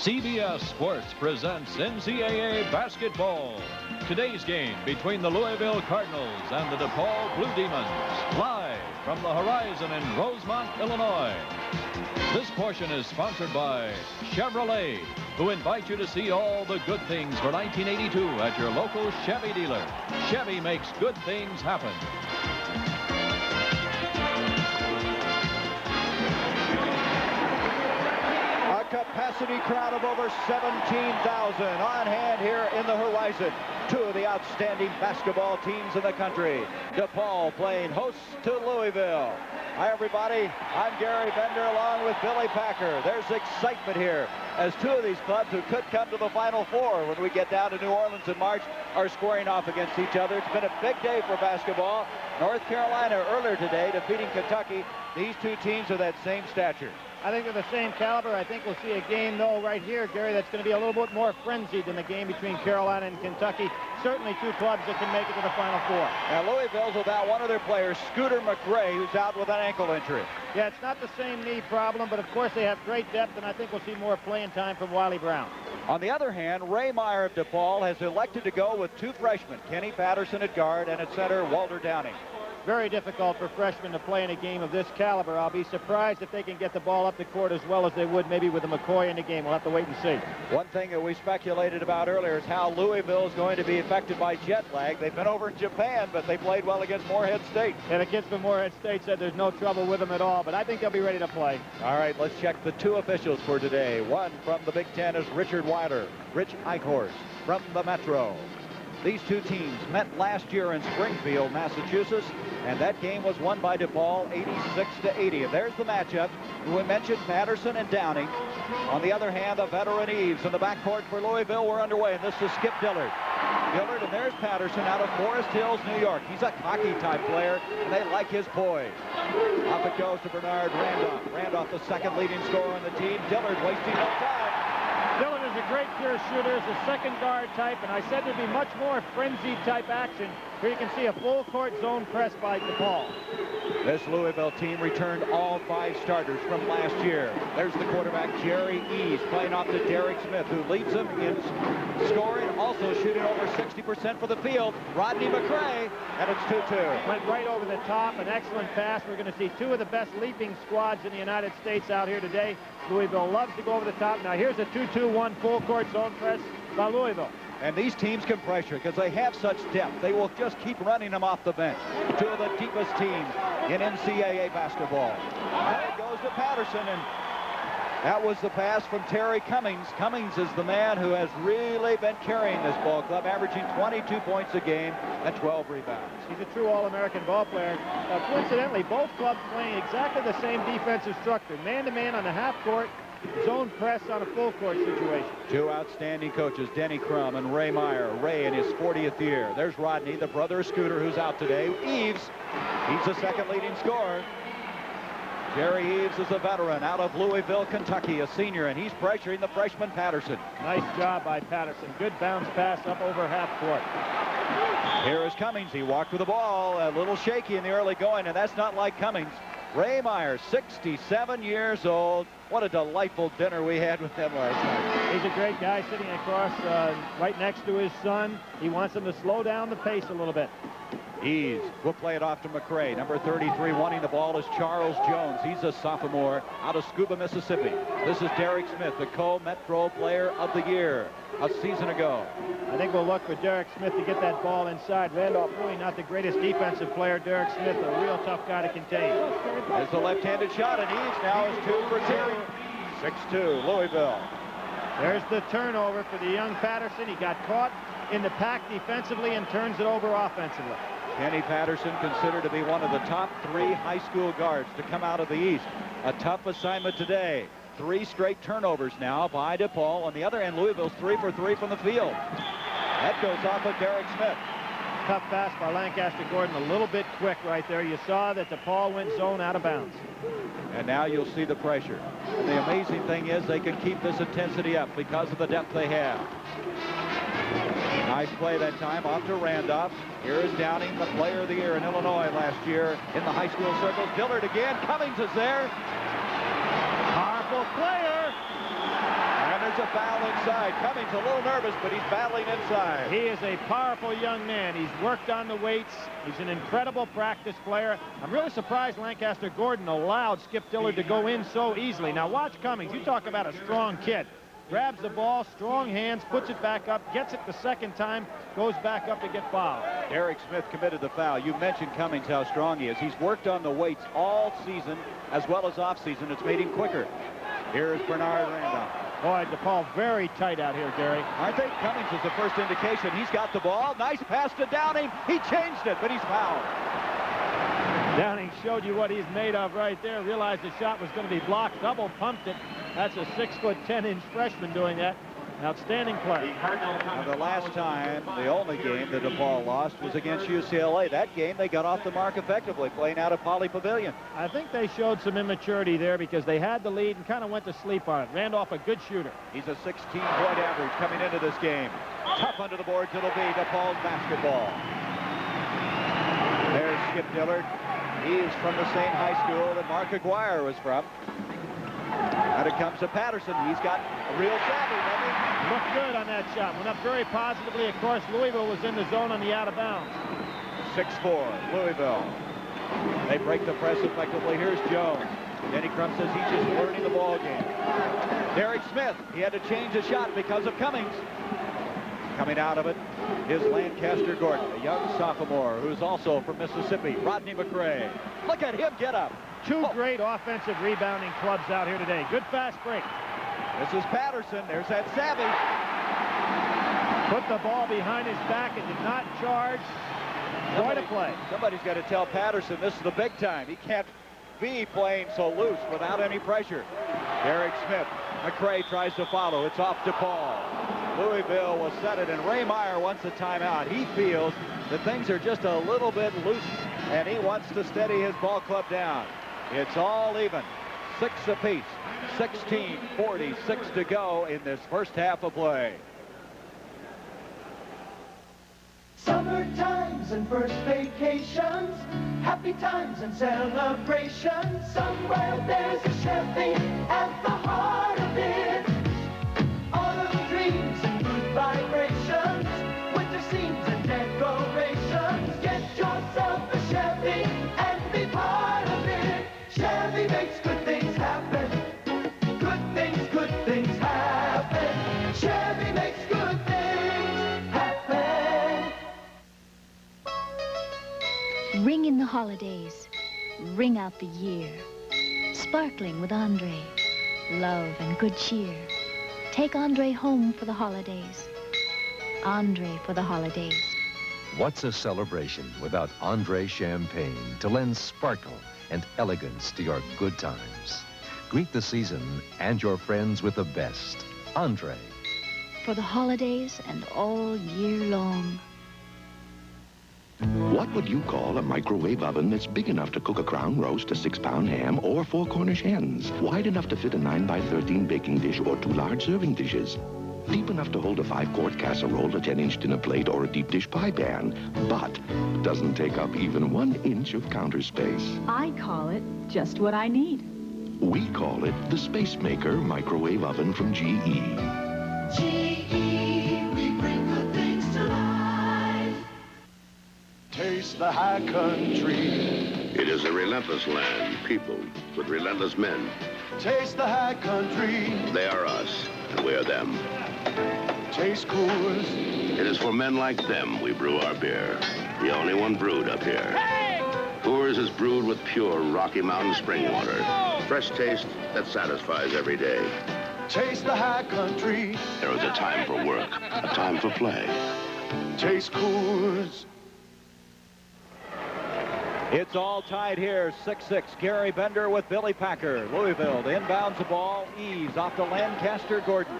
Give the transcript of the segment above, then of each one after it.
CBS Sports presents NCAA basketball. Today's game between the Louisville Cardinals and the DePaul Blue Demons, live from the Horizon in Rosemont, Illinois. This portion is sponsored by Chevrolet, who invite you to see all the good things for 1982 at your local Chevy dealer. Chevy makes good things happen. Capacity crowd of over 17,000 on hand here in the Horizon. Two of the outstanding basketball teams in the country. DePaul playing host to Louisville. Hi, everybody. I'm Gary Bender along with Billy Packer. There's excitement here as two of these clubs who could come to the Final Four when we get down to New Orleans in March are squaring off against each other. It's been a big day for basketball. North Carolina earlier today defeating Kentucky. These two teams are that same stature. I think they're the same caliber. I think we'll see a game, though, right here, Gary, that's going to be a little bit more frenzied than the game between Carolina and Kentucky. Certainly two clubs that can make it to the Final Four. Now, Louisville's without one of their players, Scooter McRae, who's out with an ankle injury. Yeah, it's not the same knee problem, but, of course, they have great depth, and I think we'll see more playing time from Wiley Brown. On the other hand, Ray Meyer of DePaul has elected to go with two freshmen, Kenny Patterson at guard and at center, Walter Downing. Very difficult for freshmen to play in a game of this caliber. I'll be surprised if they can get the ball up the court as well as they would maybe with a McCoy in the game. We'll have to wait and see. One thing that we speculated about earlier is how Louisville is going to be affected by jet lag. They've been over in Japan, but they played well against Morehead State. And the kids from Morehead State said there's no trouble with them at all, but I think they'll be ready to play. All right, let's check the two officials for today. One from the Big Ten is Richard Weiler, Rich Eichhorst from the Metro. These two teams met last year in Springfield, Massachusetts, and that game was won by DePaul 86-80. And there's the matchup. We mentioned Patterson and Downing. On the other hand, the veteran Eves in the backcourt for Louisville were underway, and this is Skip Dillard. Dillard, and there's Patterson out of Forest Hills, New York. He's a cocky-type player, and they like his poise. Off it goes to Bernard Randolph. Randolph, the second leading scorer on the team. Dillard wasting no time. Dillard is a great pure shooter, is a second guard type, and I said there'd be much more frenzied type action. Here you can see a full court zone press by DePaul. This Louisville team returned all five starters from last year. There's the quarterback, Jerry Eves, playing off to Derek Smith, who leads them in scoring, also shooting over 60% for the field. Rodney McRae, and it's 2-2. Went right over the top, an excellent pass. We're going to see two of the best leaping squads in the United States out here today. Louisville loves to go over the top. Now here's a 2-2-1 full court zone press by Louisville. And these teams can pressure because they have such depth. They will just keep running them off the bench. Two of the deepest teams in NCAA basketball. Now it goes to Patterson, and that was the pass from Terry Cummings. Cummings is the man who has really been carrying this ball club, averaging 22 points a game and 12 rebounds. He's a true All-American ball player. Coincidentally, both clubs playing exactly the same defensive structure. Man-to-man on the half court, zone press on a full court situation. Two outstanding coaches, Denny Crum and Ray Meyer. Ray in his 40th year. There's Rodney, the brother of Scooter, who's out today. Eves, he's the second leading scorer. Jerry Eves is a veteran out of Louisville, Kentucky, a senior, and he's pressuring the freshman Patterson. Nice job by Patterson. Good bounce pass up over half court. Here is Cummings. He walked with the ball, a little shaky in the early going, and that's not like Cummings. Ray Meyer, 67 years old. What a delightful dinner we had with them last night. He's a great guy sitting across right next to his son. He wants him to slow down the pace a little bit. Eves will play it off to McRae. Number 33 wanting the ball is Charles Jones. He's a sophomore out of Scuba, Mississippi. This is Derek Smith, the co-Metro Player of the Year a season ago. I think we'll look for Derek Smith to get that ball inside. Randolph really not the greatest defensive player. Derek Smith, a real tough guy to contain. There's the left-handed shot, and Eves now is 2 for 2. 6-2, Louisville. There's the turnover for the young Patterson. He got caught in the pack defensively and turns it over offensively. Kenny Patterson, considered to be one of the top 3 high school guards to come out of the East. A tough assignment today. 3 straight turnovers now by DePaul. On the other end, Louisville's 3 for 3 from the field. That goes off of Derek Smith. Tough pass by Lancaster Gordon, a little bit quick right there. You saw that DePaul went zone out of bounds. And now you'll see the pressure. And the amazing thing is they can keep this intensity up because of the depth they have. Nice play that time off to Randolph. Here is Downing, the player of the year in Illinois last year in the high school circles. Dillard again. Cummings is there. Powerful player. And There's a foul inside. Cummings a little nervous, but he's battling inside. He is a powerful young man. He's worked on the weights. He's an incredible practice player. I'm really surprised Lancaster Gordon allowed Skip Dillard to go in so easily. Now watch Cummings. You talk about a strong kid. Grabs the ball, strong hands, puts it back up, gets it the second time, goes back up to get fouled. Derek Smith committed the foul. You mentioned Cummings, how strong he is. He's worked on the weights all season as well as off season. It's made him quicker. Here's Bernard Randolph. Boy, DePaul very tight out here, Gary. I think Cummings is the first indication. He's got the ball. Nice pass to Downing. He changed it, but he's fouled. Downing showed you what he's made of right there. Realized the shot was going to be blocked. Double pumped it. That's a 6'10" freshman doing that. Outstanding play. Now, the last time, the only game that DePaul lost was against UCLA. That game, they got off the mark effectively, playing out of Poly Pavilion. I think they showed some immaturity there because they had the lead and kind of went to sleep on it. Randolph, a good shooter. He's a 16-point average coming into this game. Tough under the boards it'll be. DePaul's basketball. There's Skip Dillard. He's from the same high school that Mark Aguirre was from. And it comes to Patterson. He's got a real savvy, doesn't he? Looked good on that shot. Went up very positively. Of course, Louisville was in the zone on the out of bounds. 6-4, Louisville. They break the press effectively. Here's Jones. Denny Crum says he's just learning the ball game. Derek Smith, he had to change the shot because of Cummings. Coming out of it is Lancaster Gordon, a young sophomore who's also from Mississippi. Rodney McRae. Look at him get up. Two great offensive rebounding clubs out here today. Good fast break. This is Patterson. There's that savvy. Put the ball behind his back and did not charge. Quite a play. Somebody's got to tell Patterson this is the big time. He can't be playing so loose without any pressure. Derek Smith. McRae tries to follow. It's off DePaul. Louisville will set it, and Ray Meyer wants a timeout. He feels that things are just a little bit loose, and he wants to steady his ball club down. It's all even. 6 apiece. 16:46 to go in this first half of play. Summer times and first vacations, happy times and celebrations. Somewhere there's a Chevy at the heart of it. Autumn dreams and good vibrations, winter scenes and decorations. Get yourself a Chevy and be part of it. Chevy makes good things happen. Good things happen. Chevy makes good things happen. Ring in the holidays. Ring out the year. Sparkling with Andre. Love and good cheer. Take Andre home for the holidays. Andre for the holidays. What's a celebration without Andre champagne to lend sparkle and elegance to your good times? Greet the season and your friends with the best. Andre. For the holidays and all year long. What would you call a microwave oven that's big enough to cook a crown roast, a 6-pound ham, or 4 Cornish hens? Wide enough to fit a 9x13 baking dish or 2 large serving dishes? Deep enough to hold a 5-quart casserole, a 10-inch dinner plate, or a deep dish pie pan, but doesn't take up even 1 inch of counter space. I call it just what I need. We call it the Space Maker microwave oven from GE. GE, we bring good things to life. Taste the high country. It is a relentless land, peopled with relentless men. Taste the high country. They are us, and we are them. Taste Coors. It is for men like them we brew our beer. The only one brewed up here. Coors is brewed with pure Rocky Mountain spring water. Fresh taste that satisfies every day. Taste the high country. There is a time for work, a time for play. Taste Coors. It's all tied here, 6-6. Gary Bender with Billy Packer. Louisville inbounds the ball. Ease off to Lancaster Gordon.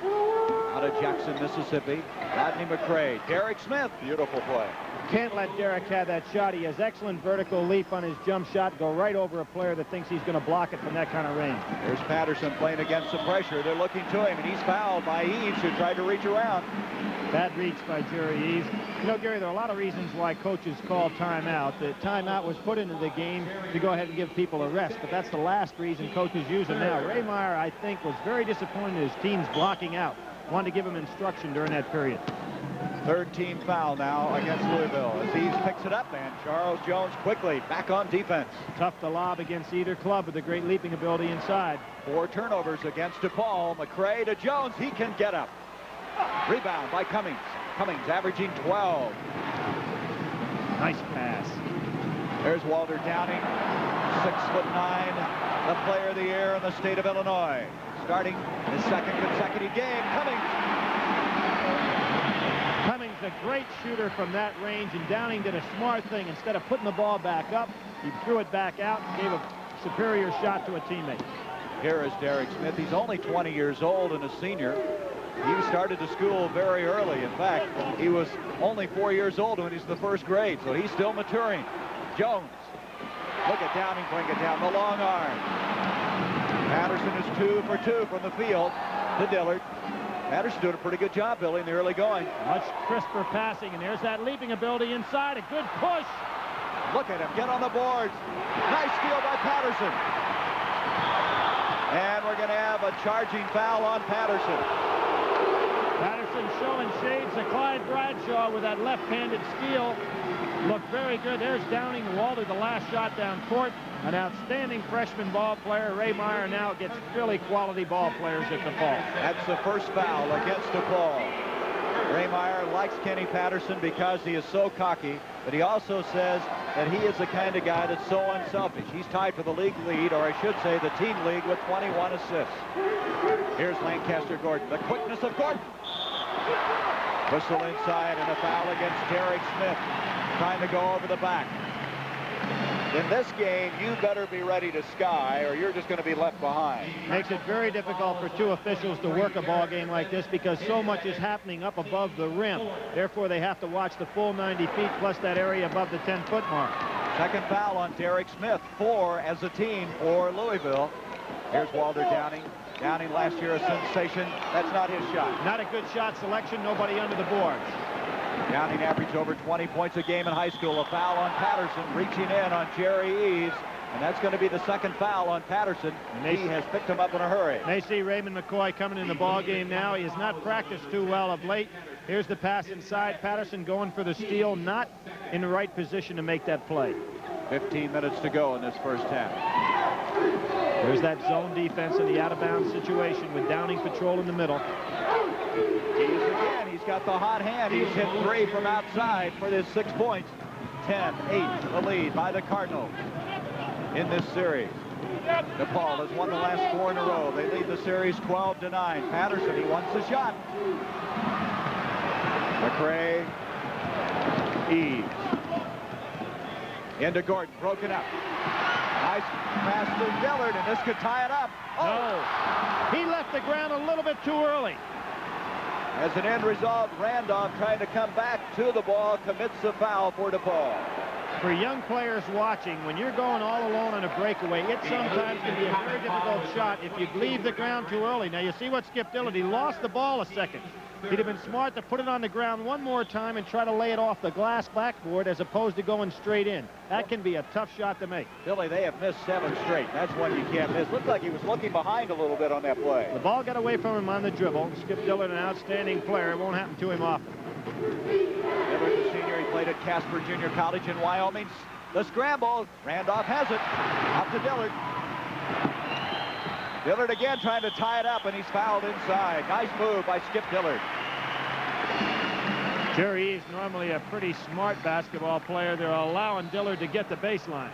out of Jackson, Mississippi. Rodney McCray. Derek Smith. Beautiful play. Can't let Derek have that shot. He has excellent vertical leap on his jump shot. Go right over a player that thinks he's going to block it from that kind of range. There's Patterson playing against the pressure. They're looking to him, and he's fouled by Eves, who tried to reach around. Bad reach by Jerry Eves. You know, Gary, there are a lot of reasons why coaches call timeout. The timeout was put into the game to go ahead and give people a rest, but that's the last reason coaches use it now. Ray Meyer, I think, was very disappointed in his team's blocking out. Wanted to give him instruction during that period. Third team foul now against Louisville as Eves picks it up, and Charles Jones quickly back on defense. Tough to lob against either club with a great leaping ability inside. 4 turnovers against DePaul. McCray to Jones. He can get up. Rebound by Cummings. Cummings averaging 12. Nice pass. There's Walter Downing, 6'9", the player of the year in the state of Illinois. Starting his second consecutive game, Cummings. Cummings, a great shooter from that range, and Downing did a smart thing. Instead of putting the ball back up, he threw it back out and gave a superior shot to a teammate. Here is Derek Smith. He's only 20 years old and a senior. He started to school very early. In fact, he was only 4 years old when he's in the first grade, so he's still maturing. Jones. Look at Downing, bring it down, the long arm. Patterson is 2 for 2 from the field to Dillard. Patterson doing a pretty good job, Billy, in the early going. Much crisper passing, and there's that leaping ability inside. A good push. Look at him get on the boards. Nice steal by Patterson. And we're going to have a charging foul on Patterson. Patterson showing shades of Clyde Bradshaw with that left-handed steal. Looked very good. There's Downing and Walter, the last shot down court. An outstanding freshman ball player. Ray Meyer now gets really quality ball players at DePaul. That's the first foul against DePaul. Ray Meyer likes Kenny Patterson because he is so cocky, but he also says that he is the kind of guy that's so unselfish. He's tied for the league lead, or I should say the team league, with 21 assists. Here's Lancaster Gordon. The quickness of Gordon. Whistle inside and a foul against Derek Smith. Trying to go over the back. In this game, you better be ready to sky or you're just going to be left behind. Makes it very difficult for two officials to work a ball game like this because so much is happening up above the rim. Therefore, they have to watch the full 90 feet plus that area above the 10-foot mark. Second foul on Derek Smith. 4 as a team for Louisville. Here's Walter Downing. Downing last year a sensation. That's not his shot. Not a good shot selection. Nobody under the boards. Downing averaged over 20 points a game in high school. A foul on Patterson, reaching in on Jerry Eves, and that's going to be the second foul on Patterson. He has picked him up in a hurry. They see Raymond McCoy coming in the ball game now. He has not practiced too well of late. Here's the pass inside. Patterson going for the steal, not in the right position to make that play. 15 minutes to go in this first half. There's that zone defense in the out-of-bounds situation with Downing patrol in the middle. He's got the hot hand. He's hit 3 from outside for his 6 points. 10-8, the lead by the Cardinals in this series. DePaul has won the last 4 in a row. They lead the series 12-9. Patterson, he wants the shot. McCray, Eves. Into Gordon, broken up. Nice pass to Dillard, and this could tie it up. Oh! He left the ground a little bit too early. As an end result, Randolph trying to come back to the ball, commits the foul for DePaul. For young players watching, when you're going all alone on a breakaway, it sometimes can be a very difficult shot if you leave the ground too early. Now, you see what Skip Dillard, he lost the ball a second. He'd have been smart to put it on the ground one more time and try to lay it off the glass backboard as opposed to going straight in. That can be a tough shot to make. Billy, they have missed 7 straight. That's one you can't miss. Looked like he was looking behind a little bit on that play. The ball got away from him on the dribble. Skip Dillard, an outstanding player. It won't happen to him often. Dillard, the senior, he played at Casper Junior College in Wyoming. The scramble. Randolph has it. Off to Dillard. Dillard again trying to tie it up, and he's fouled inside. Nice move by Skip Dillard. Jerry Eves, normally a pretty smart basketball player. They're allowing Dillard to get the baseline.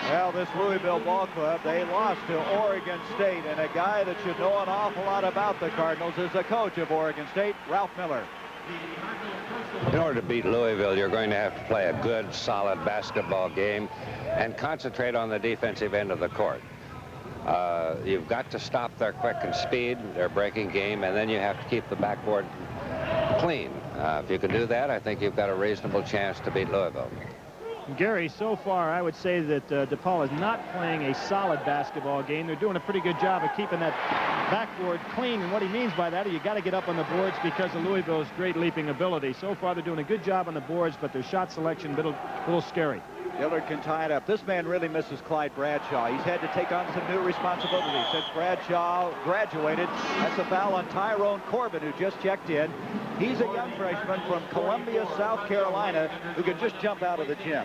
Well, this Louisville ball club, they lost to Oregon State, and a guy that should know an awful lot about the Cardinals is the coach of Oregon State, Ralph Miller. In order to beat Louisville, you're going to have to play a good, solid basketball game and concentrate on the defensive end of the court. You've got to stop their quick and speed, their breaking game, and then you have to keep the backboard clean. If you can do that, I think you've got a reasonable chance to beat Louisville. Gary, so far, I would say that DePaul is not playing a solid basketball game. They're doing a pretty good job of keeping that backboard clean. And what he means by that is you got to get up on the boards because of Louisville's great leaping ability. So far, they're doing a good job on the boards, but their shot selection a little scary. Dillard can tie it up. This man really misses Clyde Bradshaw. He's had to take on some new responsibilities since Bradshaw graduated. That's a foul on Tyrone Corbin, who just checked in. He's a young freshman from Columbia, South Carolina, who can just jump out of the gym.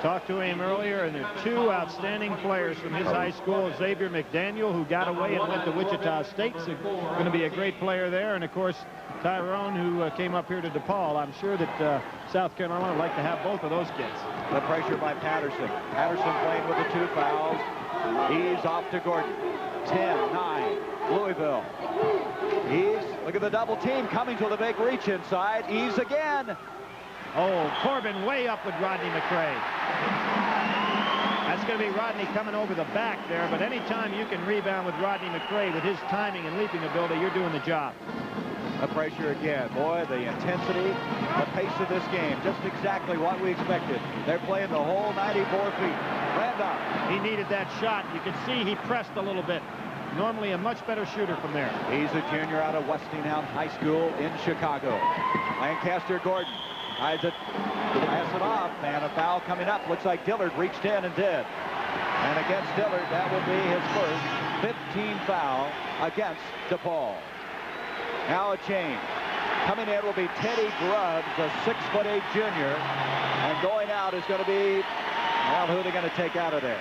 Talked to him earlier, and there are two outstanding players from his high school. Xavier McDaniel, who got away and went to Wichita State, so going to be a great player there. And, of course, Tyrone, who came up here to DePaul. I'm sure that South Carolina would like to have both of those kids. The pressure by Patterson. Patterson playing with the 2 fouls. He's off to Gordon. 10-9, Louisville. Look at the double team. Cummings with a big reach inside. Ease again. Oh, Corbin way up with Rodney McRae. That's going to be Rodney coming over the back there, but anytime you can rebound with Rodney McRae with his timing and leaping ability, you're doing the job. The pressure again. Boy, the intensity, the pace of this game, just exactly what we expected. They're playing the whole 94 feet. Randolph. He needed that shot. You could see he pressed a little bit. Normally a much better shooter from there. He's a junior out of Westinghouse High School in Chicago. Lancaster Gordon tries it, pass it off, and a foul coming up. Looks like Dillard reached in and did. And against Dillard, that will be his first 15 foul against DePaul. Now a change. Coming in will be Teddy Grubbs, a 6'8" junior. And going out is going to be, well, who are they going to take out of there?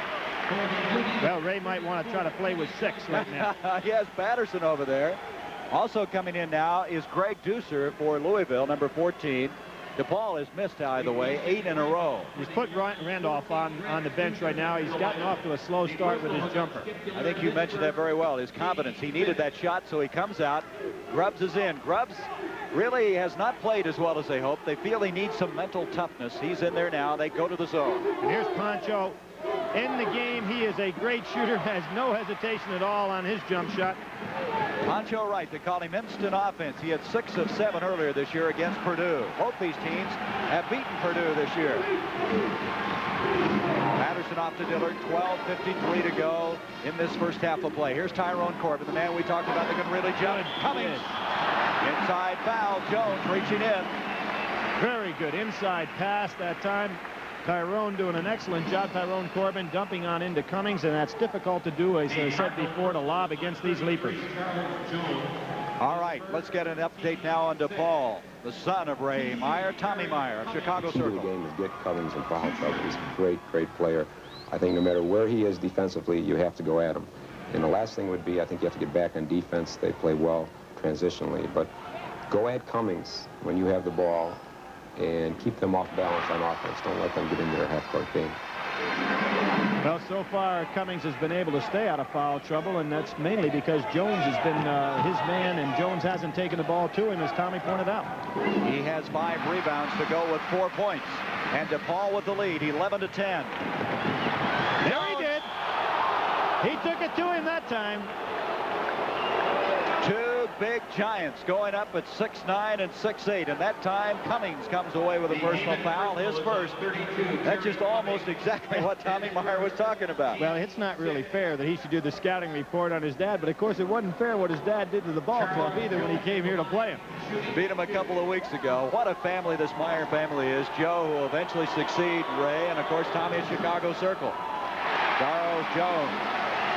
Well, Ray might want to try to play with 6 right now. He has Patterson over there. Also coming in now is Greg Deucer for Louisville, number 14. DePaul has missed, either way, 8 in a row. He's put Randolph on the bench right now. He's gotten off to a slow start with his jumper. I think you mentioned that very well, his confidence. He needed that shot, so he comes out. Grubbs is in. Grubbs really has not played as well as they hoped. They feel he needs some mental toughness. He's in there now. They go to the zone. And here's Pancho. In the game, he is a great shooter, has no hesitation at all on his jump shot. Pancho Wright, they call him instant offense. He had 6 of 7 earlier this year against Purdue. Both these teams have beaten Purdue this year. Patterson off to Dillard, 12:53 to go in this first half of play. Here's Tyrone Corbin, the man we talked about that can really jump. Cummings. Inside foul, Jones reaching in. Very good inside pass that time. Tyrone doing an excellent job. Tyrone Corbin dumping on into Cummings, and that's difficult to do, as I said before, to lob against these leapers. All right, let's get an update now on DePaul. The son of Ray Meyer, Tommy Meyer of Chicago Circle. The game is get Cummings in foul trouble. He's a great, great player. I think no matter where he is defensively, you have to go at him. And the last thing would be, I think you have to get back on defense. They play well transitionally, but go at Cummings when you have the ball and keep them off balance on offense. Don't let them get into their half-court game. Well, so far, Cummings has been able to stay out of foul trouble, and that's mainly because Jones has been his man, and Jones hasn't taken the ball to him, as Tommy pointed out. He has 5 rebounds to go with 4 points. And DePaul with the lead, 11-10. There he did. He took it to him that time. 2 big giants going up at 6'9" and 6'8", and that time Cummings comes away with a personal foul, his first. That's just almost exactly what Tommy Meyer was talking about. Well, it's not really fair that he should do the scouting report on his dad, but of course it wasn't fair what his dad did to the ball club either when he came here to play him. Beat him a couple of weeks ago. What a family this Meyer family is. Joe, who will eventually succeed Ray, and of course Tommy at Chicago Circle. Charles Jones.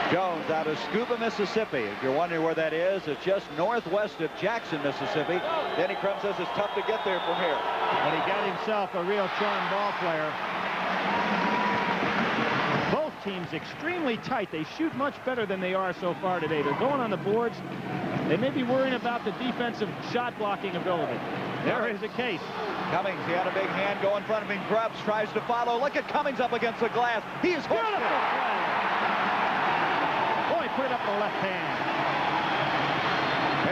Jones out of Scuba, Mississippi. If you're wondering where that is, it's just northwest of Jackson, Mississippi. Denny Crum says it's tough to get there from here. But he got himself a real charm ball player. Both teams extremely tight. They shoot much better than they are so far today. They're going on the boards. They may be worrying about the defensive shot blocking ability. There is a case. Cummings, he had a big hand go in front of him. Grubbs tries to follow. Look at Cummings up against the glass. He is hooked it. Put it up with the left hand.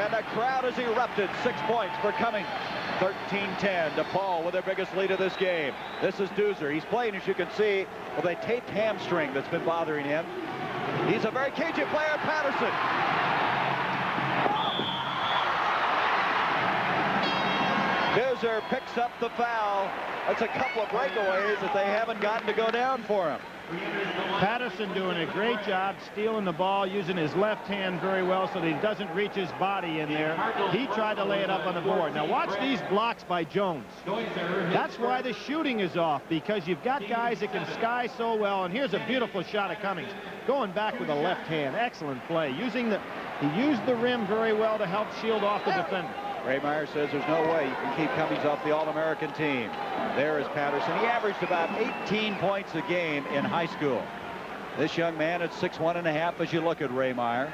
And the crowd has erupted. 6 points for Cummings. 13-10. DePaul with their biggest lead of this game. This is Deucer. He's playing, as you can see, with a taped hamstring that's been bothering him. He's a very cagey player, Patterson. Doozer picks up the foul. That's a couple of breakaways that they haven't gotten to go down for him. Patterson doing a great job stealing the ball, using his left hand very well so that he doesn't reach his body in there. He tried to lay it up on the board. Now watch these blocks by Jones. That's why the shooting is off, because you've got guys that can sky so well. And here's a beautiful shot of Cummings going back with the left hand. Excellent play. He used the rim very well to help shield off the defender. Ray Meyer says there's no way you can keep Cummings off the All-American team. There is Patterson. He averaged about 18 points a game in high school. This young man at 6'1.5" as you look at Ray Meyer.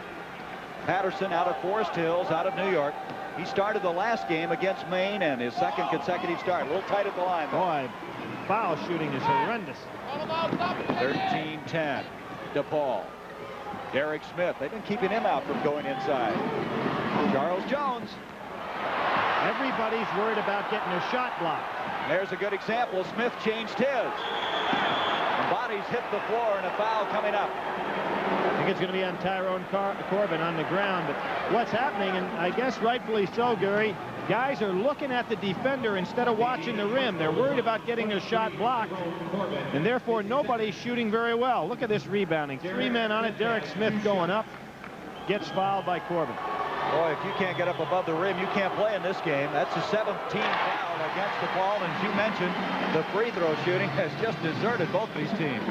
Patterson out of Forest Hills, out of New York. He started the last game against Maine and his second consecutive start. A little tight at the line, though. Boy, foul shooting is horrendous. 13-10. DePaul. Derek Smith. They've been keeping him out from going inside. Charles Jones. Everybody's worried about getting their shot blocked. There's a good example. Smith changed his. The bodies hit the floor and a foul coming up. I think it's going to be on Tyrone Corbin on the ground. But what's happening, and I guess rightfully so, Gary, guys are looking at the defender instead of watching the rim. They're worried about getting their shot blocked, and therefore nobody's shooting very well. Look at this rebounding. 3 men on it. Derek Smith going up. Gets fouled by Corbin. Boy, if you can't get up above the rim, you can't play in this game. That's a 17th foul against DePaul. And as you mentioned, the free throw shooting has just deserted both these teams.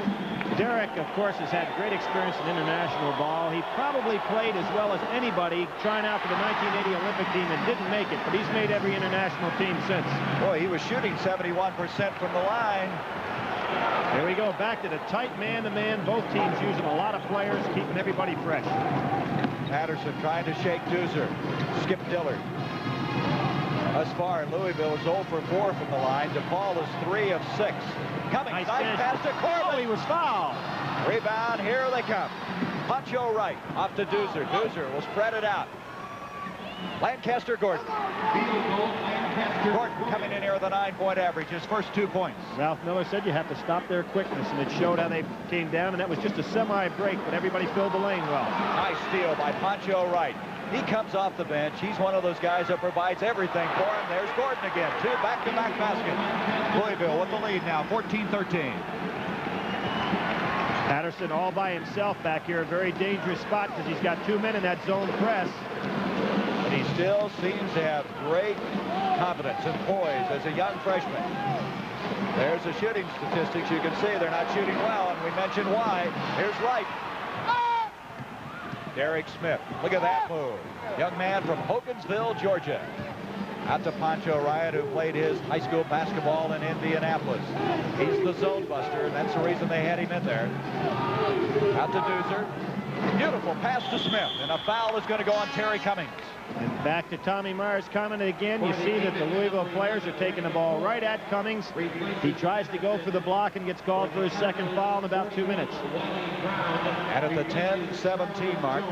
Derek, of course, has had great experience in international ball. He probably played as well as anybody trying out for the 1980 Olympic team and didn't make it, but he's made every international team since. Boy, he was shooting 71% from the line. Here we go, back to the tight man-to-man. Both teams using a lot of players, keeping everybody fresh. Patterson trying to shake Doozer. Skip Dillard. Thus far, Louisville is 0 for 4 from the line. DePaul is 3 of 6. Coming, nice pass to Corbin. Oh, he was fouled. Rebound, here they come. Pancho Wright, off to Doozer. Doozer will spread it out. Lancaster Gordon. Gordon coming in here with a 9-point average, his first 2 points. Ralph Miller said you have to stop their quickness, and it showed how they came down, and that was just a semi-break, but everybody filled the lane well. Nice steal by Pancho Wright. He comes off the bench. He's one of those guys that provides everything for him. There's Gordon again. 2 back-to-back baskets. Louisville with the lead now, 14-13. Patterson all by himself back here, a very dangerous spot because he's got 2 men in that zone press. But he still seems to have great confidence and poise as a young freshman. There's the shooting statistics. You can see they're not shooting well, and we mentioned why. Here's Wright. Derek Smith. Look at that move. Young man from Hogansville, Georgia. Out to Pancho Wright, who played his high school basketball in Indianapolis. He's the zone buster, and that's the reason they had him in there. Out to Doozer. Beautiful pass to Smith, and a foul is going to go on Terry Cummings. And back to Tommy Meyer's comment again. You see that the Louisville players are taking the ball right at Cummings. He tries to go for the block and gets called for his second foul in about 2 minutes. And at the 10-17 mark,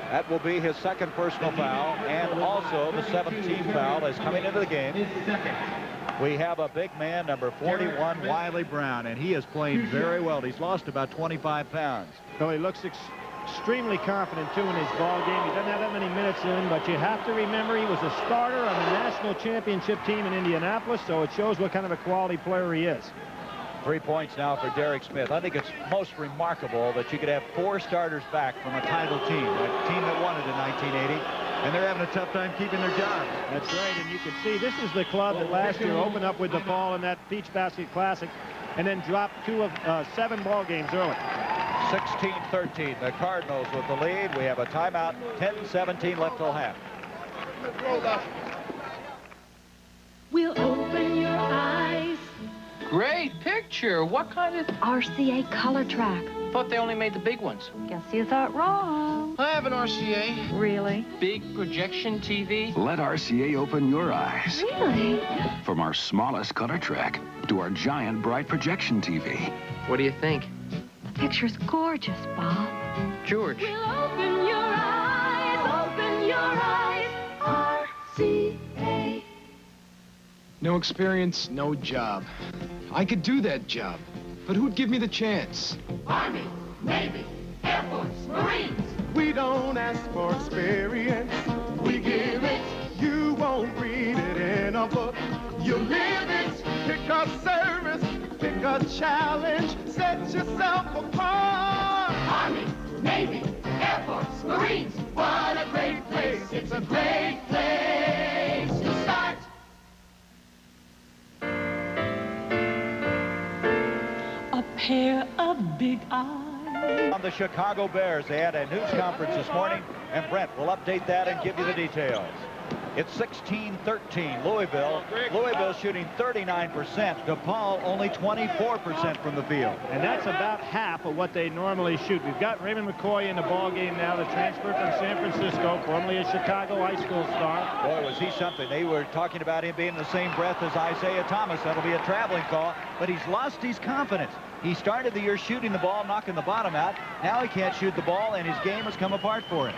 that will be his second personal foul, and also the 17th foul is coming into the game. We have a big man, number 41, Wiley Brown, and he is playing very well. He's lost about 25 pounds. Well, he looks extremely confident, too, in his ball game. He doesn't have that many minutes in, but you have to remember he was a starter on the national championship team in Indianapolis, so it shows what kind of a quality player he is. 3 points now for Derek Smith. I think it's most remarkable that you could have 4 starters back from a title team, a team that won it in 1980, and they're having a tough time keeping their jobs. That's right, and you can see this is the club that last year opened up with DePaul in that Peach Basket Classic and then dropped 2 of 7 ball games early. 16-13, the Cardinals with the lead. We have a timeout, 10-17 left till half. We'll open your eyes. Great picture. What kind of... RCA color track. Thought they only made the big ones. Guess you thought wrong. I have an RCA. Really? Big projection TV. Let RCA open your eyes. Really? From our smallest color track to our giant bright projection TV. What do you think? The picture's gorgeous, Bob. George. We'll open your eyes, open your eyes. RCA. No experience, no job. I could do that job, but who'd give me the chance? Army, Navy, Air Force, Marines. We don't ask for experience. We give it. You won't read it in a book. You live it. Pick a service. Pick a challenge. Set yourself apart. Army, Navy, Air Force, Marines. What a great place. It's a great place to start. A pair of big eyes. On the Chicago Bears, they had a news conference this morning, and Brent will update that and give you the details. It's 16-13 Louisville. Louisville shooting 39%. DePaul only 24% from the field. And that's about half of what they normally shoot. We've got Raymond McCoy in the ball game now, the transfer from San Francisco, formerly a Chicago high school star. Boy, was he something. They were talking about him being in the same breath as Isaiah Thomas. That'll be a traveling call, but he's lost his confidence. He started the year shooting the ball, knocking the bottom out. Now he can't shoot the ball, and his game has come apart for him.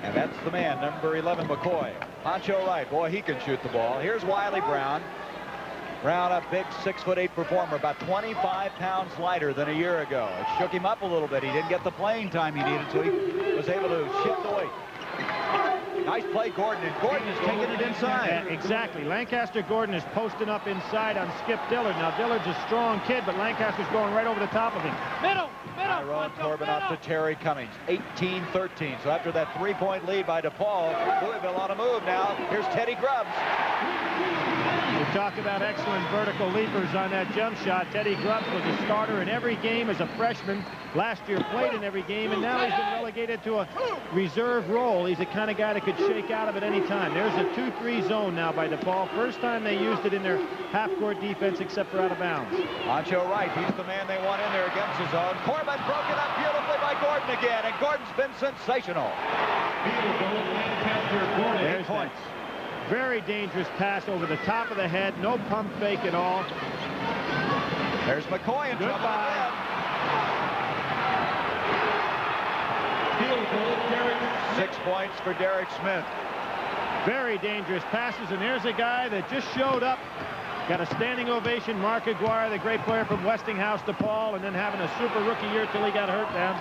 And that's the man, number 11, McCoy. Honcho Wright, boy, he can shoot the ball. Here's Wiley Brown. Brown, a big 6'8" performer, about 25 pounds lighter than a year ago. It shook him up a little bit. He didn't get the playing time he needed, so he was able to shift the weight. Nice play, Gordon, and Gordon is taking it inside. Exactly. Lancaster Gordon is posting up inside on Skip Dillard. Now, Dillard's a strong kid, but Lancaster's going right over the top of him. Middle. Tyrone Corbin up to Terry Cummings, 18-13. So after that three-point lead by DePaul, Louisville on a move now. Here's Teddy Grubbs. We talk about excellent vertical leapers on that jump shot. Teddy Grubbs was a starter in every game as a freshman. Last year played in every game, and now he's been relegated to a reserve role. He's the kind of guy that could shake out of it any time. There's a 2-3 zone now by DePaul. First time they used it in their half-court defense except for out of bounds. Honcho Wright, he's the man they want in there against his own. Corbin broken up beautifully by Gordon again, and Gordon's been sensational. There's points. Very dangerous pass over the top of the head. No pump fake at all. There's McCoy in trouble again. 6 points for Derek Smith. Very dangerous passes, and there's a guy that just showed up. Got a standing ovation. Mark Aguirre, the great player from Westinghouse, DePaul, and then having a super rookie year till he got hurt down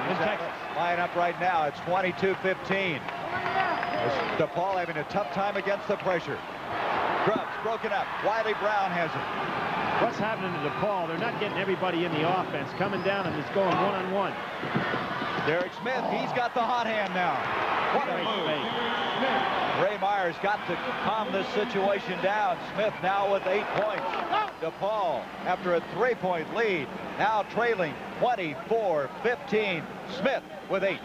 in Texas. Line up right now. It's 22-15. DePaul having a tough time against the pressure. Grubbs broken up. Wiley Brown has it. What's happening to DePaul? They're not getting everybody in the offense. Coming down and it's going one-on-one. Derek Smith, he's got the hot hand now. What a move. Ray Myers got to calm this situation down. Smith now with 8 points. DePaul, after a 3-point lead, now trailing 24-15. Smith with 8.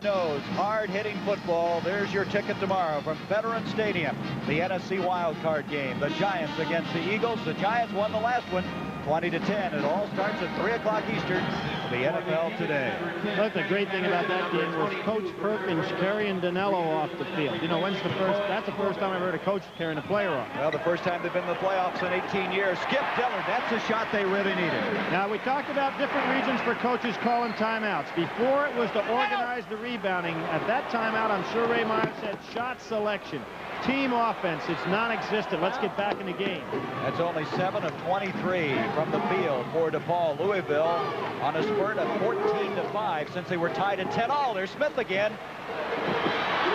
Knows hard-hitting football. There's your ticket tomorrow from Veterans Stadium. The NFC wildcard game. The Giants against the Eagles. The Giants won the last one, 20-10. It all starts at 3 o'clock Eastern. The NFL Today. Look, the great thing about that game was Coach Perkins carrying Danilo off the field. You know, that's the first time I've heard a coach carrying a player off. Well, the first time they've been in the playoffs in 18 years. Skip Dillard, that's a shot they really needed. Now, we talked about different reasons for coaches calling timeouts. Before, it was to organize the rebounding. At that timeout, I'm sure Ray Myers said shot selection. Team offense, it's non-existent. Let's get back in the game. That's only 7 of 23 from the field for DePaul. Louisville on a spurt of 14-5 since they were tied at 10-all. There's Smith again.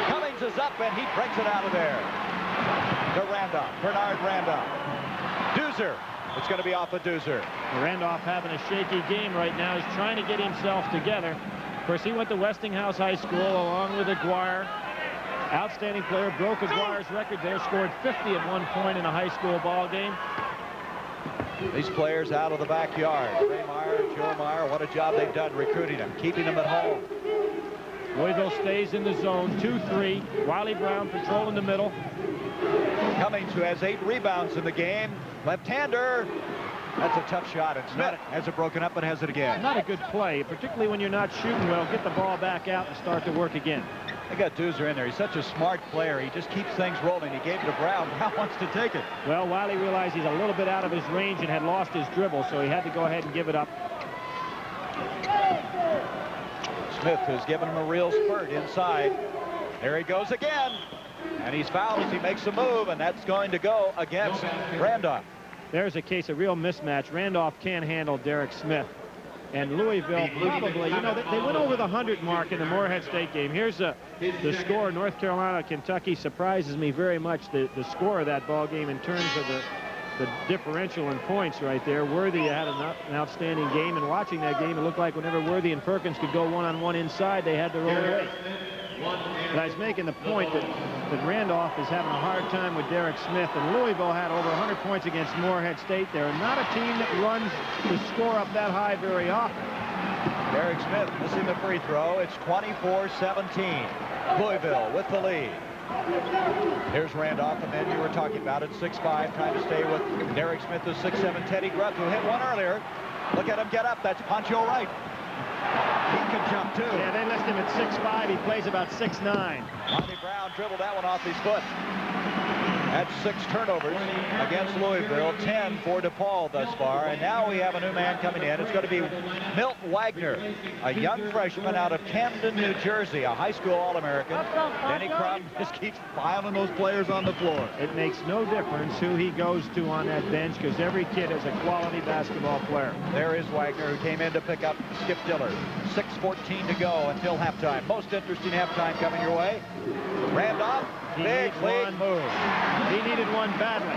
Cummings is up, and he breaks it out of there. To Randolph, Bernard Randolph. Doozer. It's going to be off of Doozer. Randolph having a shaky game right now. He's trying to get himself together. Of course, he went to Westinghouse High School along with Aguirre. Outstanding player, broke Aguirre's record there, scored 50 at one point in a high school ball game. These players out of the backyard. Ray Meyer, Joe Meyer, what a job they've done recruiting them, keeping them at home. Louisville stays in the zone, 2-3. Wiley Brown patrolling the middle. Cummings, who has 8 rebounds in the game. Left-hander. That's a tough shot, and Smith has it broken up, but has it again. Not a good play, particularly when you're not shooting well. Get the ball back out and start to work again. They got Doozer in there. He's such a smart player. He just keeps things rolling. He gave it to Brown. Brown wants to take it. Well, Wiley realized he's a little bit out of his range and had lost his dribble, so he had to go ahead and give it up. Smith has given him a real spurt inside. There he goes again. And he's fouled as he makes a move, and that's going to go against Randolph. There's a case of real mismatch. Randolph can't handle Derek Smith. And Louisville probably, you know, they went over the 100 mark in the Morehead State game. Here's the score. North Carolina, Kentucky surprises me very much. The score of that ball game in terms of the differential in points right there. Worthy had an outstanding game, and watching that game, it looked like whenever Worthy and Perkins could go one-on-one inside, they had to roll away. But I was making the point that Randolph is having a hard time with Derek Smith, and Louisville had over 100 points against Morehead State. They're not a team that runs the score up that high very often. Derek Smith missing the free throw. It's 24-17. Louisville with the lead. Here's Randolph, and then you were talking about it, 6'5", trying to stay with Derek Smith, the 6'7" Teddy Grubb, who hit one earlier. Look at him get up. That's Pancho Wright. He can jump, too. Yeah, they list him at 6'5". He plays about 6'9". Monty Brown dribbled that one off his foot. That's 6 turnovers against Louisville, 10 for DePaul thus far. And now we have a new man coming in. It's going to be Milt Wagner, a young freshman out of Camden, New Jersey, a high school All-American. Denny Crum just keeps piling those players on the floor. It makes no difference who he goes to on that bench because every kid is a quality basketball player. There is Wagner, who came in to pick up Skip Dillard. 6:14 to go until halftime. Most interesting halftime coming your way. Randolph, big lead move. He needed one badly.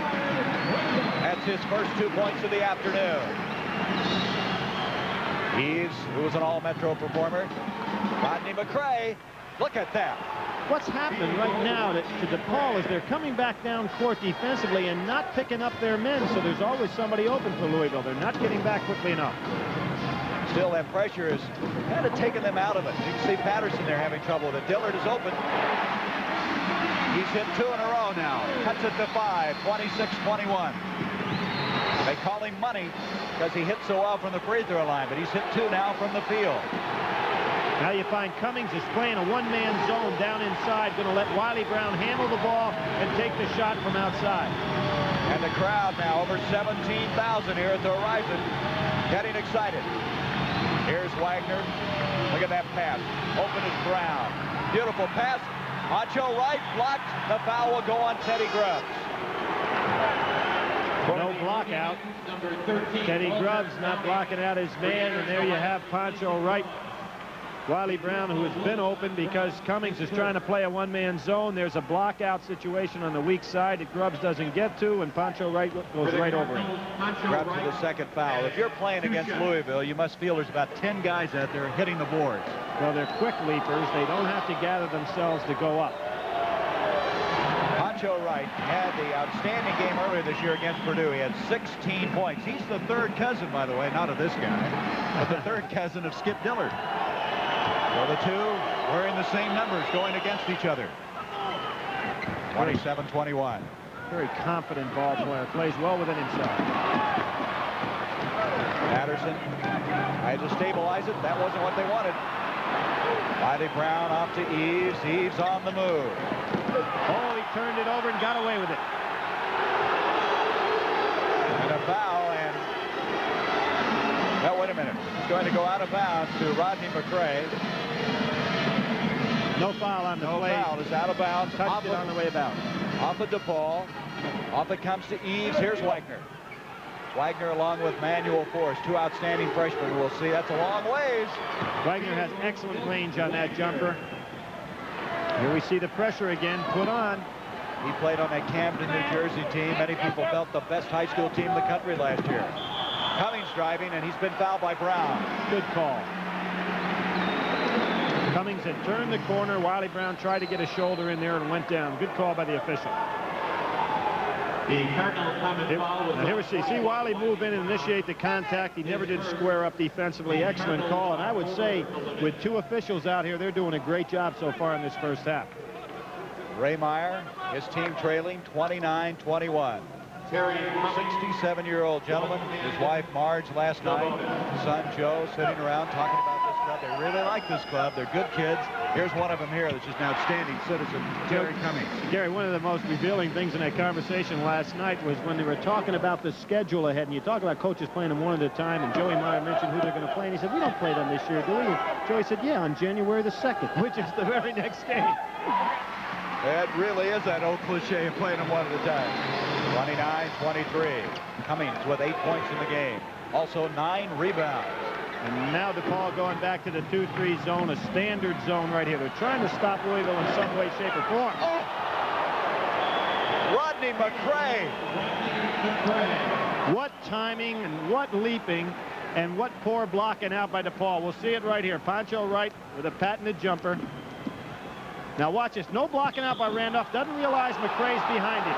That's his first 2 points of the afternoon. Eves, who was an all-Metro performer. Rodney McCray, look at that. What's happened right now to DePaul is they're coming back down court defensively and not picking up their men, so there's always somebody open for Louisville. They're not getting back quickly enough. Still, that pressure is kind of taking them out of it. You can see Patterson there having trouble with it. Dillard is open. He's hit 2 in a row now. Cuts it to 5, 26-21. They call him money because he hit so well from the free throw line, but he's hit 2 now from the field. Now you find Cummings is playing a one-man zone down inside, going to let Wiley Brown handle the ball and take the shot from outside. And the crowd now, over 17,000 here at the Horizon, getting excited. Here's Wagner. Look at that pass. Open is Brown. Beautiful pass. Pancho Wright blocked. The foul will go on Teddy Grubbs. No block out. Teddy Grubbs not blocking out his man, and there you have Pancho Wright. Wiley Brown, who has been open because Cummings is trying to play a one-man zone. There's a block-out situation on the weak side that Grubbs doesn't get to, and Pancho Wright goes right over him. Grubbs with the second foul. If you're playing against Louisville, you must feel there's about 10 guys out there hitting the boards. Well, they're quick leapers. They don't have to gather themselves to go up. Pancho Wright had the outstanding game earlier this year against Purdue. He had 16 points. He's the third cousin, by the way, not of this guy, but the third cousin of Skip Dillard. So the two wearing the same numbers going against each other. 27-21. Very confident ball player. Plays well within himself. Patterson tried to stabilize it. That wasn't what they wanted. Wiley Brown off to Eves. Eves on the move. Oh, he turned it over and got away with it. And a foul, and... Well, wait a minute. It's going to go out of bounds to Rodney McCray. No foul on the play. No foul. It's out of bounds. Touched it on the way about. Off of DePaul. Off it comes to Eves. Here's Wagner. Wagner along with Manuel Force, 2 outstanding freshmen. We'll see. That's a long ways. Wagner has excellent range on that jumper. Here we see the pressure again put on. He played on that Camden, New Jersey team. Many people felt the best high school team in the country last year. Cummings driving, and he's been fouled by Brown. Good call. Cummings had turned the corner. Wiley Brown tried to get a shoulder in there and went down. Good call by the official. Here we see Wiley move in and initiate the contact. He never did square up defensively. Excellent call. And I would say with 2 officials out here, they're doing a great job so far in this first half. Ray Meyer, his team trailing 29-21. 67-year-old gentleman, his wife Marge last night, son Joe sitting around talking about this club. They really like this club. They're good kids. Here's one of them here that's just an outstanding citizen, Gary Cummings. Gary, one of the most revealing things in that conversation last night was when they were talking about the schedule ahead, and you talk about coaches playing them one at a time, and Joey Meyer mentioned who they're going to play, and he said, we don't play them this year, do we? And Joey said, yeah, on January the 2nd, which is the very next game. That really is that old cliche of playing them one at a time. 29-23. Cummings with 8 points in the game. Also 9 rebounds. And now DePaul going back to the 2-3 zone, a standard zone right here. They're trying to stop Louisville in some way, shape, or form. Oh! Rodney McCray. What timing and what leaping and what poor blocking out by DePaul. We'll see it right here. Pancho Wright with a patented jumper. Now watch this. No blocking out by Randolph. Doesn't realize McCray's behind him.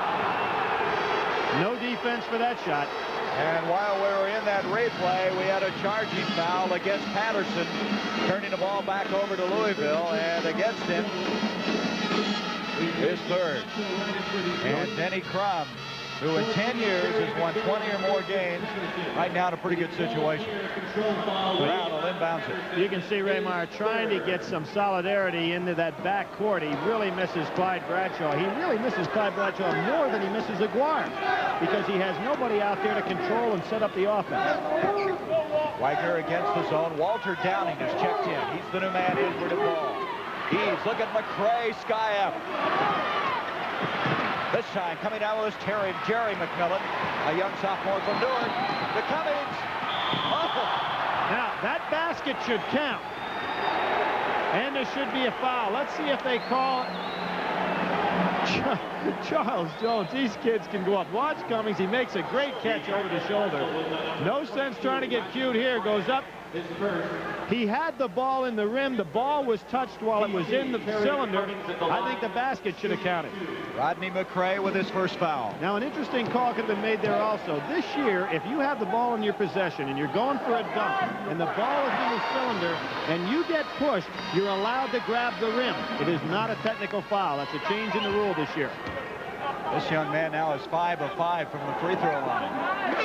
No defense for that shot. And while we were in that replay, we had a charging foul against Patterson, turning the ball back over to Louisville, and against him, his third. And Denny Crum, who in 10 years has won 20 or more games, right now in a pretty good situation. Brown will inbounds it. You can see Raymar trying to get some solidarity into that back court. He really misses Clyde Bradshaw. He really misses Clyde Bradshaw more than he misses Aguirre, because he has nobody out there to control and set up the offense. Wagner against the zone. Walter Downing has checked in. He's the new man in for DePaul. Look at McCray, sky up. This time coming down with Jerry McMillan, a young sophomore from Newark. The Cummings. Oh. Now that basket should count, and there should be a foul. Let's see if they call Charles Jones. These kids can go up. Watch Cummings. He makes a great catch over the shoulder. No sense trying to get cute here. Goes up. He had the ball in the rim. The ball was touched while it was in the cylinder. I think the basket should have counted. Rodney McCray with his first foul. Now, an interesting call could have been made there also. This year, if you have the ball in your possession and you're going for a dunk and the ball is in the cylinder and you get pushed, you're allowed to grab the rim. It is not a technical foul. That's a change in the rule this year. This young man now is 5 of 5 from the free throw line.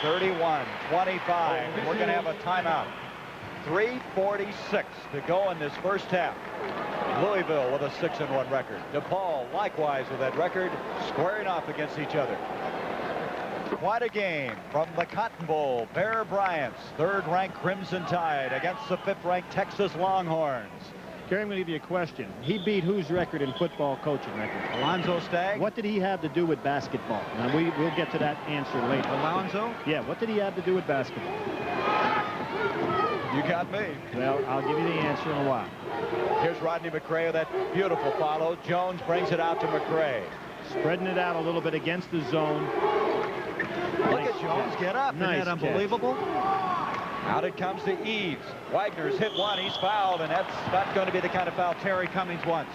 31-25. We're going to have a timeout. 3:46 to go in this first half. Louisville with a 6-1 record. DePaul likewise with that record, squaring off against each other. Quite a game from the Cotton Bowl. Bear Bryant's third-ranked Crimson Tide against the fifth-ranked Texas Longhorns. Kerry, I'm going to give you a question. He beat whose record in football coaching record? Alonzo Stagg. What did he have to do with basketball? Now, we'll get to that answer later. Alonzo? Yeah, what did he have to do with basketball? You got me. Well, I'll give you the answer in a while. Here's Rodney McCray with that beautiful follow. Jones brings it out to McCray. Spreading it out a little bit against the zone. Look at Jones get up. Nice. Isn't that unbelievable? Out it comes to Eads. Wagner's hit one. He's fouled, and that's not going to be the kind of foul Terry Cummings wants.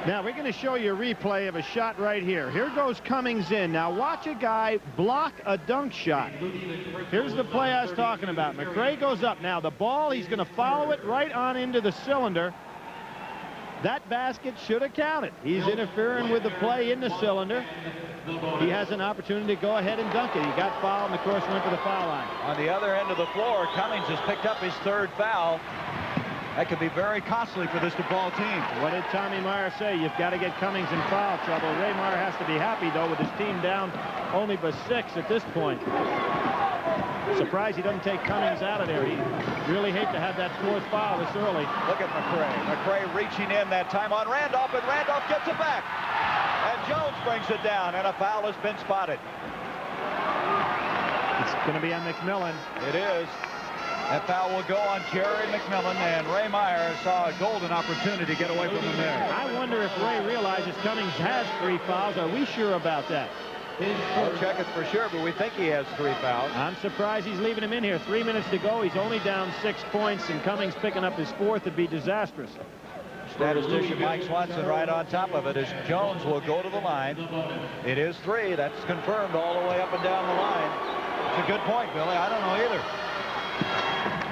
Now, we're going to show you a replay of a shot right here. Here goes Cummings in. Now, watch a guy block a dunk shot. Here's the play I was talking about. McCray goes up. Now, the ball, he's going to follow it right on into the cylinder. That basket should have counted. He's interfering with the play in the cylinder. He has an opportunity to go ahead and dunk it. He got fouled, and of course went to the foul line. On the other end of the floor, Cummings has picked up his third foul. That could be very costly for this DePaul team. What did Tommy Meyer say? You've got to get Cummings in foul trouble. Ray Meyer has to be happy, though, with his team down only by 6 at this point. Surprised he doesn't take Cummings out of there. He really hate to have that fourth foul this early. Look at McCray. McCray reaching in that time on Randolph, and Randolph gets it back. And Jones brings it down, and a foul has been spotted. It's going to be on McMillan. It is. That foul will go on Jerry McMillan, and Ray Meyer saw a golden opportunity to get away from him there. I wonder if Ray realizes Cummings has 3 fouls. Are we sure about that? We'll check it for sure, but we think he has 3 fouls. I'm surprised he's leaving him in here. 3 minutes to go. He's only down 6 points, and Cummings picking up his 4th would be disastrous. Statistician Mike Swanson right on top of it as Jones will go to the line. It is 3. That's confirmed all the way up and down the line. It's a good point, Billy. I don't know either.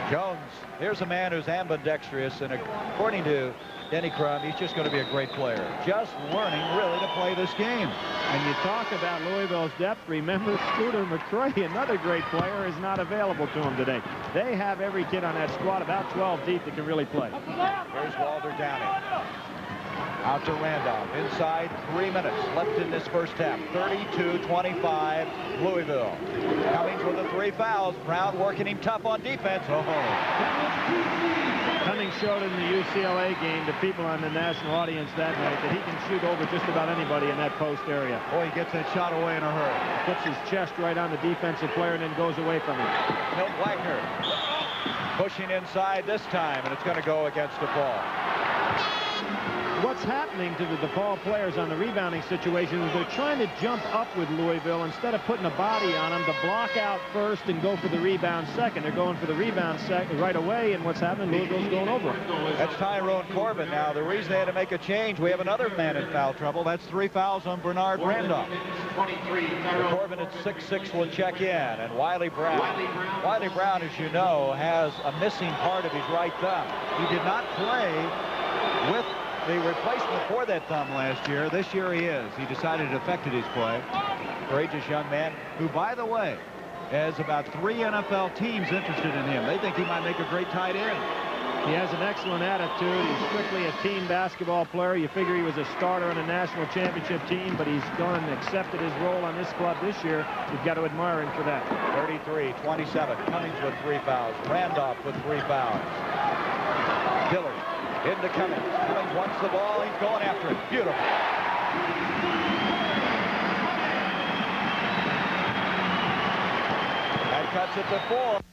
Jones, here's a man who's ambidextrous, and according to Denny Crum, he's just going to be a great player. Just learning, really, to play this game. And you talk about Louisville's depth. Remember, Scooter McCray, another great player, is not available to him today. They have every kid on that squad, about 12 deep, that can really play. Here's Walter Downing. Out to Randolph. Inside 3 minutes left in this first half. 32-25 Louisville. Cummings with the 3 fouls. Brown working him tough on defense. Oh. Cummings showed in the UCLA game to people on the national audience that night that he can shoot over just about anybody in that post area. Boy, he gets that shot away in a hurry. Puts his chest right on the defensive player and then goes away from him. Milt Wagner pushing inside this time, and it's going to go against DePaul. What's happening to the DePaul players on the rebounding situation is they're trying to jump up with Louisville instead of putting a body on them to block out first and go for the rebound second. They're going for the rebound right away, and what's happening, Louisville's going over them. That's Tyrone Corbin now. The reason they had to make a change, we have another man in foul trouble. That's 3 fouls on Bernard Randolph. Corbin at 6'6" will check in, and Wiley Brown. Wiley Brown, as you know, has a missing part of his right thumb. He did not play with the replacement for that thumb last year. This year he is. He decided it affected his play. Courageous young man who, by the way, has about 3 NFL teams interested in him. They think he might make a great tight end. He has an excellent attitude. He's strictly a team basketball player. You figure he was a starter on a national championship team, but he's gone and accepted his role on this club this year. You've got to admire him for that. 33-27. Cummings with 3 fouls. Randolph with 3 fouls. Dillard into Cummings. Cummings wants the ball. He's going after it. Beautiful. That cuts it to 4.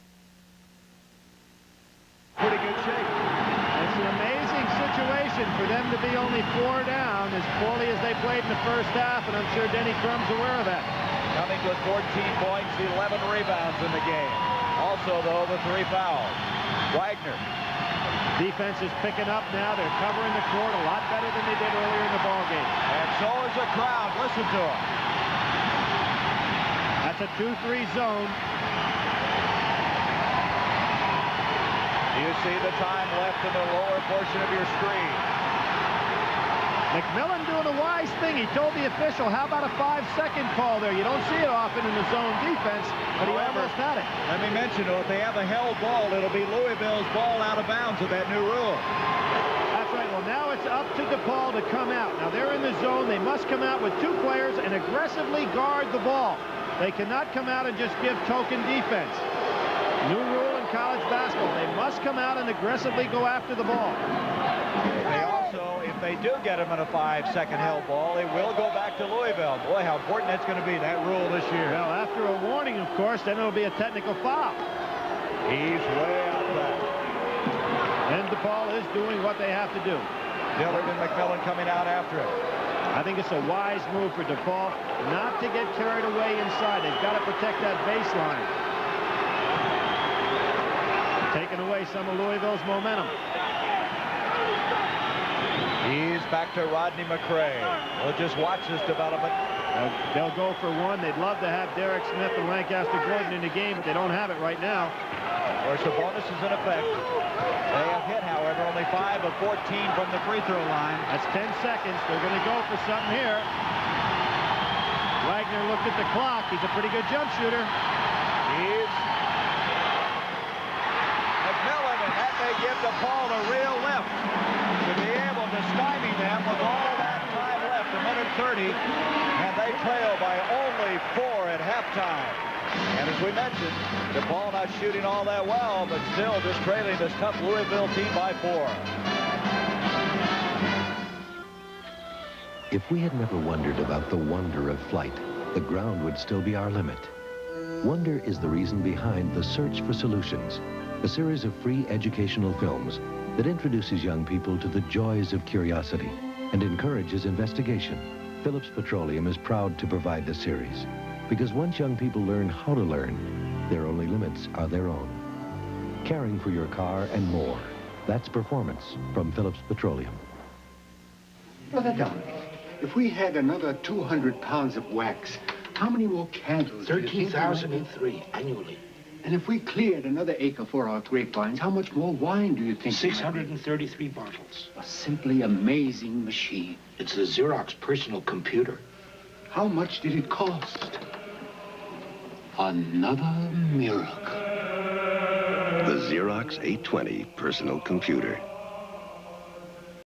Pretty good shape. It's an amazing situation for them to be only 4 down as poorly as they played in the first half, and I'm sure Denny Crum's aware of that. Cummings with 14 points, 11 rebounds in the game. Also, though, the 3 fouls. Wagner. Defense is picking up now. They're covering the court a lot better than they did earlier in the ballgame. And so is the crowd. Listen to them. That's a 2-3 zone. You see the time left in the lower portion of your screen. McMillan doing a wise thing. He told the official, how about a 5-second call there? You don't see it often in the zone defense, but he almost had it. Let me mention, though, if they have a held ball, it'll be Louisville's ball out of bounds with that new rule. That's right. Well, now it's up to DePaul to come out. Now, they're in the zone. They must come out with 2 players and aggressively guard the ball. They cannot come out and just give token defense. New rule in college basketball. They must come out and aggressively go after the ball. They also, if they do get him in a 5-second held ball, they will go back to Louisville. Boy, how important that's going to be, that rule this year. Well, after a warning, of course, then it'll be a technical foul. He's way out back. And DePaul is doing what they have to do. Dillard and McMillan coming out after it. I think it's a wise move for DePaul not to get carried away inside. They've got to protect that baseline. Taking away some of Louisville's momentum. He's back to Rodney McRae. We'll just watch this development. They'll go for 1. They'd love to have Derek Smith and Lancaster Gordon in the game, but they don't have it right now. Of course, the bonus is in effect. They have hit, however, only 5 of 14 from the free throw line. That's 10 seconds. They're going to go for something here. Wagner looked at the clock. He's a pretty good jump shooter. He's McMillan, and that may give DePaul a real lift to be able to stymie them with all that time left, a minute 30, and they trail by only 4 at halftime. And as we mentioned, DePaul not shooting all that well, but still just trailing this tough Louisville team by 4. If we had never wondered about the wonder of flight, the ground would still be our limit. Wonder is the reason behind The Search for Solutions, a series of free educational films that introduces young people to the joys of curiosity and encourages investigation. Phillips Petroleum is proud to provide the series, because once young people learn how to learn, their only limits are their own. Caring for your car and more. That's performance from Phillips Petroleum. Brother Don, if we had another 200 pounds of wax, how many more candles? 13,003 annually. And if we cleared another acre for our grapevines, how much more wine do you think? 633 bottles. A simply amazing machine. It's the Xerox personal computer. How much did it cost? Another miracle. The Xerox 820 personal computer.